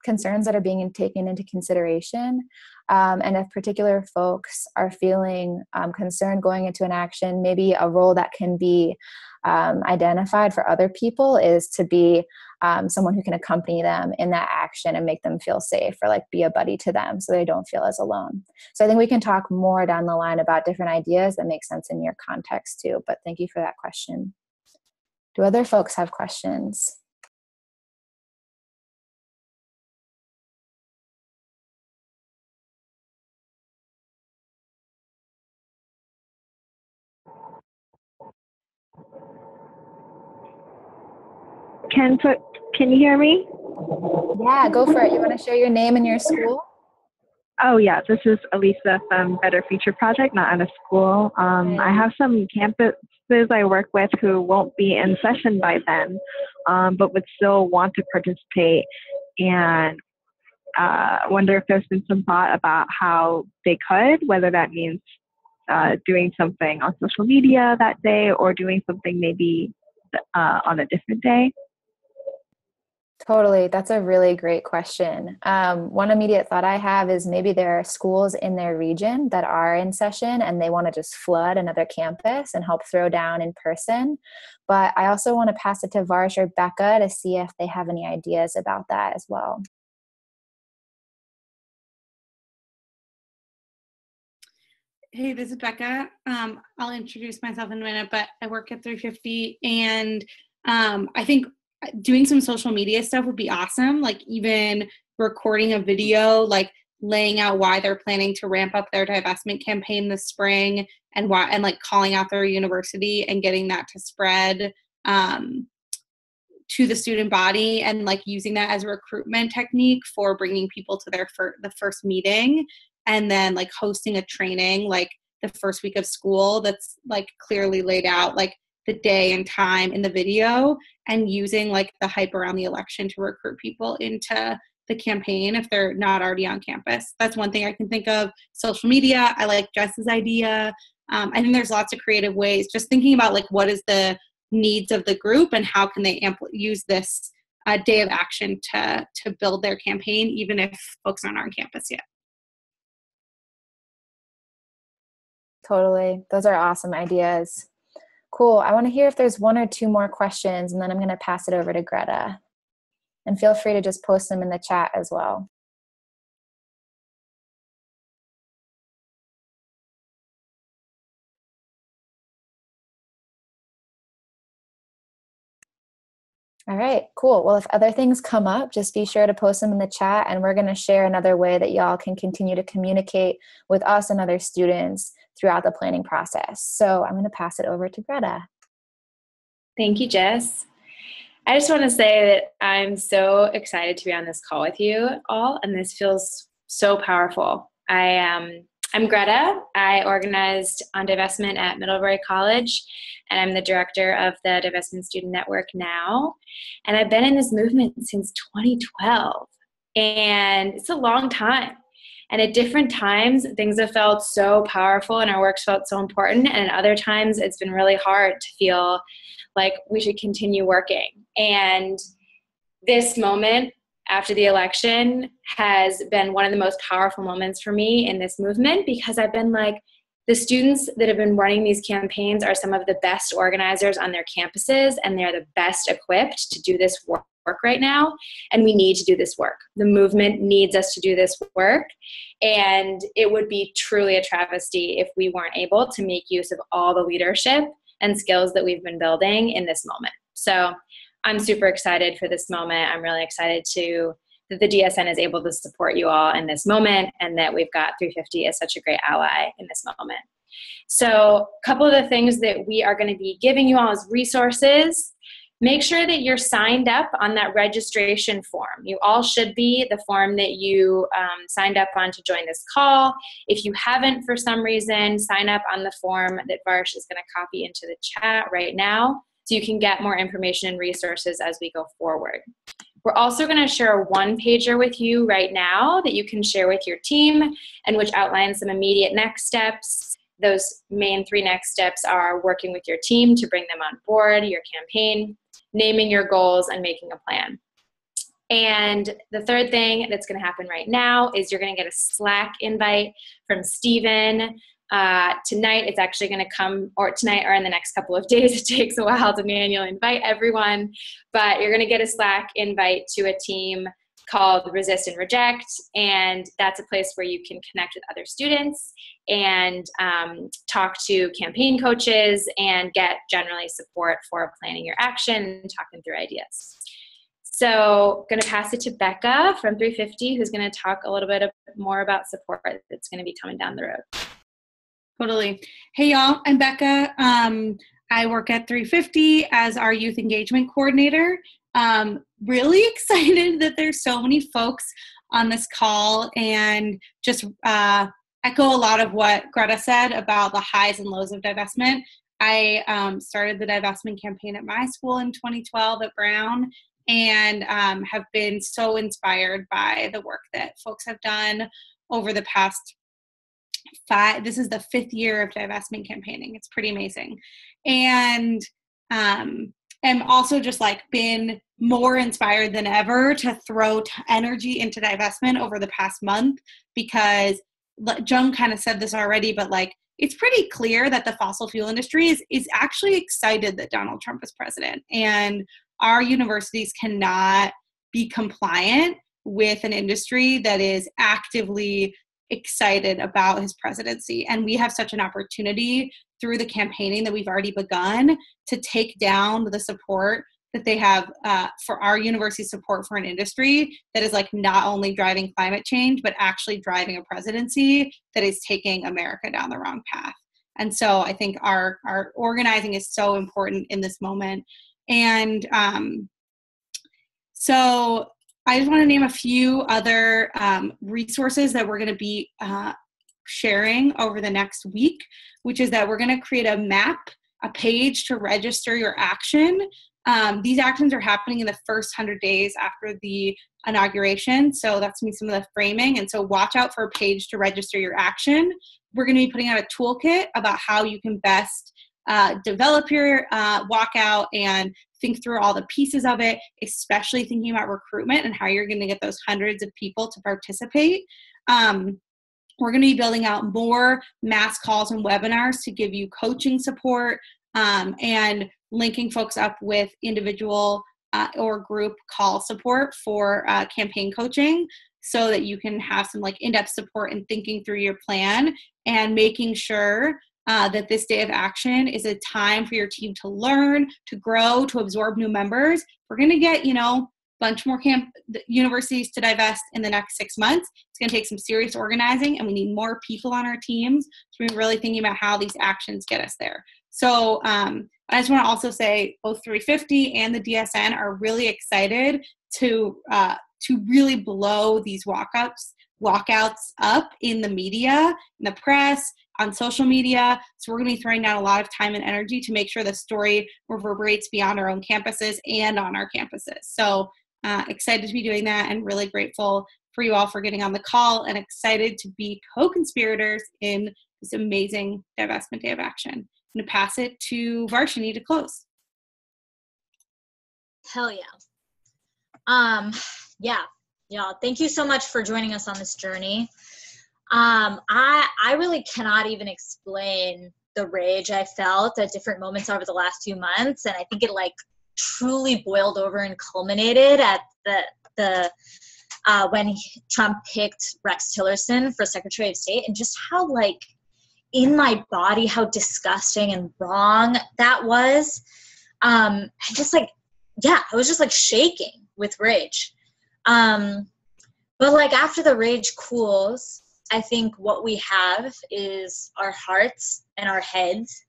S1: concerns that are being taken into consideration. And if particular folks are feeling concerned going into an action, maybe a role that can be identified for other people is to be someone who can accompany them in that action and make them feel safe, or like be a buddy to them so they don't feel as alone. So I think we can talk more down the line about different ideas that make sense in your context too, but thank you for that question. Do other folks have questions?
S12: Can you hear me?
S1: Yeah, go for it. You want to share your name and your school?
S12: Oh yeah, this is Elisa from Better Future Project, not out of school. I have some campuses I work with who won't be in session by then, but would still want to participate, and wonder if there's been some thought about how they could, whether that means doing something on social media that day or doing something maybe on a different day.
S1: Totally. That's a really great question. One immediate thought I have is maybe there are schools in their region that are in session and they want to just flood another campus and help throw down in person. But I also want to pass it to Varsh or Becca to see if they have any ideas about that as well.
S15: Hey, this is Becca. I'll introduce myself in a minute, but I work at 350, and I think doing some social media stuff would be awesome. Like even recording a video, like laying out why they're planning to ramp up their divestment campaign this spring, and why, and like calling out their university and getting that to spread to the student body, and like using that as a recruitment technique for bringing people to their the first meeting, and then like hosting a training like the first week of school that's like clearly laid out, like the day and time in the video, and using like the hype around the election to recruit people into the campaign if they're not already on campus. That's one thing I can think of. Social media, I like Jess's idea. I think there's lots of creative ways, just thinking about like what is the needs of the group and how can they use this day of action to build their campaign, even if folks aren't on campus yet.
S1: Totally. Those are awesome ideas. Cool. I want to hear if there's one or two more questions, and then I'm going to pass it over to Greta. And feel free to just post them in the chat as well. All right, cool. Well, if other things come up, just be sure to post them in the chat, and we're going to share another way that y'all can continue to communicate with us and other students throughout the planning process. So I'm going to pass it over to Greta.
S16: Thank you, Jess. I just want to say that I'm so excited to be on this call with you all, and this feels so powerful. I'm Greta. I organized on divestment at Middlebury College, and I'm the director of the Divestment Student Network now. And I've been in this movement since 2012, and it's a long time. And at different times, things have felt so powerful and our work's felt so important. And at other times, it's been really hard to feel like we should continue working. And this moment after the election has been one of the most powerful moments for me in this movement, because I've been like, the students that have been running these campaigns are some of the best organizers on their campuses, and they're the best equipped to do this work right now. And we need to do this work. The movement needs us to do this work. And it would be truly a travesty if we weren't able to make use of all the leadership and skills that we've been building in this moment. So I'm super excited for this moment. I'm really excited that the DSN is able to support you all in this moment, and that we've got 350 as such a great ally in this moment. So a couple of the things that we are going to be giving you all as resources. Make sure that you're signed up on that registration form. You all should be, the form that you signed up on to join this call. If you haven't for some reason, sign up on the form that Varsh is going to copy into the chat right now, so you can get more information and resources as we go forward. We're also going to share a one-pager with you right now that you can share with your team, and which outlines some immediate next steps. Those main 3 next steps are working with your team to bring them on board, your campaign, naming your goals, and making a plan. And the third thing that's going to happen right now is you're going to get a Slack invite from Steven. Tonight, it's actually going to come, or tonight or in the next couple of days. It takes a while to manually invite everyone, but you're going to get a Slack invite to a team called Resist and Reject, and that's a place where you can connect with other students and talk to campaign coaches and get generally support for planning your action and talking through ideas. So I'm going to pass it to Becca from 350, who's going to talk a little bit more about support that's going to be coming down the road.
S15: Totally. Hey, y'all, I'm Becca. I work at 350 as our youth engagement coordinator. Really excited that there's so many folks on this call, and just echo a lot of what Greta said about the highs and lows of divestment. I started the divestment campaign at my school in 2012 at Brown, and have been so inspired by the work that folks have done over the past this is the 5th year of divestment campaigning. It's pretty amazing. And am also just like been more inspired than ever to throw energy into divestment over the past month, because Jung kind of said this already, but like, it's pretty clear that the fossil fuel industry is actually excited that Donald Trump is president, and our universities cannot be compliant with an industry that is actively excited about his presidency. And we have such an opportunity through the campaigning that we've already begun to take down the support that they have for our university support for an industry that is like not only driving climate change, but actually driving a presidency that is taking America down the wrong path. And so I think our organizing is so important in this moment. And so I just want to name a few other resources that we're going to be sharing over the next week, which is that we're going to create a map, a page to register your action. These actions are happening in the first 100 days after the inauguration. So that's going to be some of the framing. And so watch out for a page to register your action. We're going to be putting out a toolkit about how you can best develop your walkout and think through all the pieces of it, especially thinking about recruitment and how you're going to get those hundreds of people to participate. We're going to be building out more mass calls and webinars to give you coaching support, and linking folks up with individual or group call support for campaign coaching, so that you can have some like in-depth support in thinking through your plan and making sure that this day of action is a time for your team to learn, to grow, to absorb new members. We're going to get, a bunch more universities to divest in the next 6 months. It's going to take some serious organizing, and we need more people on our teams. So we're really thinking about how these actions get us there. So I just want to also say both 350 and the DSN are really excited to really blow these walkouts up in the media, in the press, on social media. So we're going to be throwing down a lot of time and energy to make sure the story reverberates beyond our own campuses and on our campuses. So excited to be doing that, and really grateful for you all for getting on the call, and excited to be co-conspirators in this amazing divestment day of action. I'm going to pass it to Varshini to close.
S6: Hell yeah. Yeah. Thank you so much for joining us on this journey. I really cannot even explain the rage I felt at different moments over the last few months, and I think it like truly boiled over and culminated at the when Trump picked Rex Tillerson for Secretary of State, and just how like in my body how disgusting and wrong that was. I just like, yeah, I was just like shaking with rage. But like after the rage cools, I think what we have is our hearts and our heads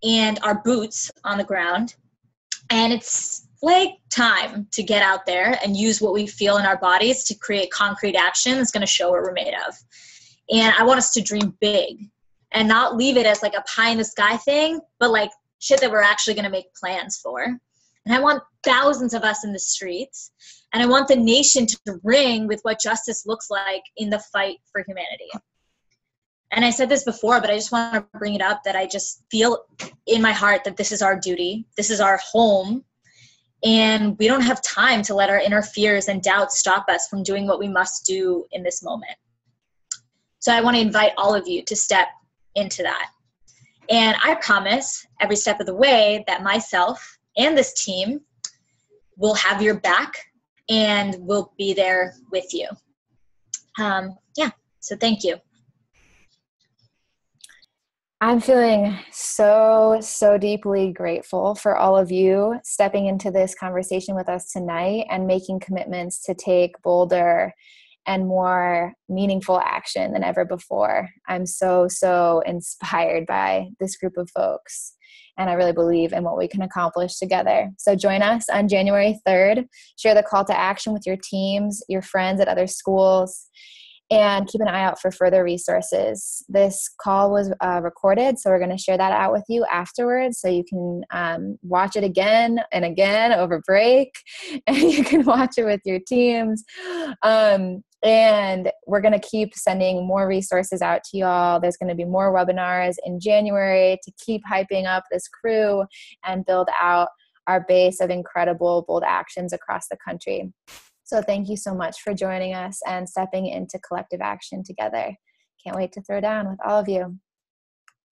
S6: and our boots on the ground. And it's like time to get out there and use what we feel in our bodies to create concrete action that's going to show what we're made of. And I want us to dream big and not leave it as like a pie in the sky thing, but like shit that we're actually going to make plans for. And I want thousands of us in the streets, and I want the nation to ring with what justice looks like in the fight for humanity. And I said this before, but I just want to bring it up that I just feel in my heart that this is our duty. This is our home. And we don't have time to let our inner fears and doubts stop us from doing what we must do in this moment. So I want to invite all of you to step into that. And I promise every step of the way that myself and this team will have your back and will be there with you. So thank you.
S1: I'm feeling so deeply grateful for all of you stepping into this conversation with us tonight and making commitments to take bolder and more meaningful action than ever before. I'm so inspired by this group of folks, and I really believe in what we can accomplish together. So join us on January 3rd. Share the call to action with your teams, your friends at other schools, and keep an eye out for further resources. This call was recorded, so we're going to share that out with you afterwards, so you can watch it again and again over break, and you can watch it with your teams. And we're going to keep sending more resources out to y'all. There's going to be more webinars in January to keep hyping up this crew and build out our base of incredible, bold actions across the country. So thank you so much for joining us and stepping into collective action together. Can't wait to throw down with all of you.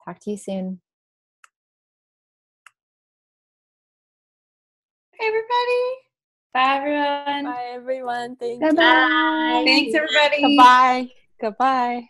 S1: Talk to you soon.
S15: Hey, everybody.
S16: Bye, everyone.
S2: Bye, everyone. Thank
S3: Bye-bye.
S2: you.
S15: Thanks, everybody.
S2: Goodbye. Goodbye.